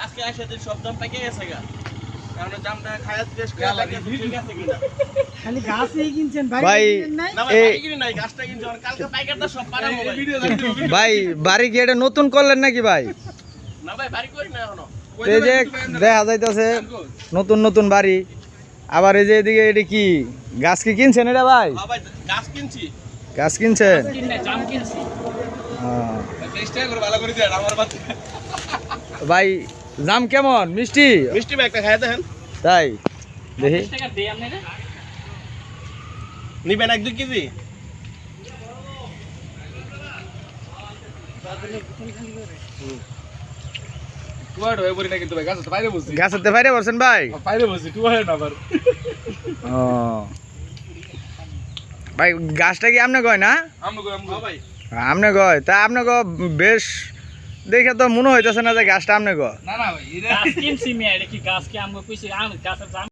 আজকে আসে দিন সব দাম পাইকে গেছে গা কারণ দামটা খায়াত টেস্ট করে লাগে ঠিক আছে কিনা খালি গাছই কিনছেন ভাই নাই না ভাই বাড়ি কিনি নাই গাছটা কিনছি আর কালকে পাইকারটা সব পারাবো ভাই ভাই বাড়ি কি এটা নতুন করলেন নাকি ভাই? না ভাই বাড়ি করি না এখনো এই যে দেখা যাইতেছে নতুন নতুন বাড়ি, আবার এই যে এদিকে এটা কি গাছ কি কিনছেন এটা ভাই? হ্যাঁ ভাই গাছ কিনছি গাছ কিনছেন? কিনে জাম কিনছি হ্যাঁ। টেস্ট করে ভালো করে দেন আমার বাচ্চা ভাই জাম কেমন মিষ্টি? মিষ্টি ভাই একটা খায় দেখেন তাই দেখি। টাকা দেই আপনি না নিবেন 1-2 কেজি গাছের বাইরে বলছেন ভাই? ও ভাই গাছটা কি আপনি কয় না? ভাই আপনি কয় তা আপনি বেশ দেখে তো মনে হইতেছে না যে গাছটা আপনি কয়। না না ভাই গাছ কিনছি মিয়া এটা কি গাছ কি আমগো কইছি আম গাছের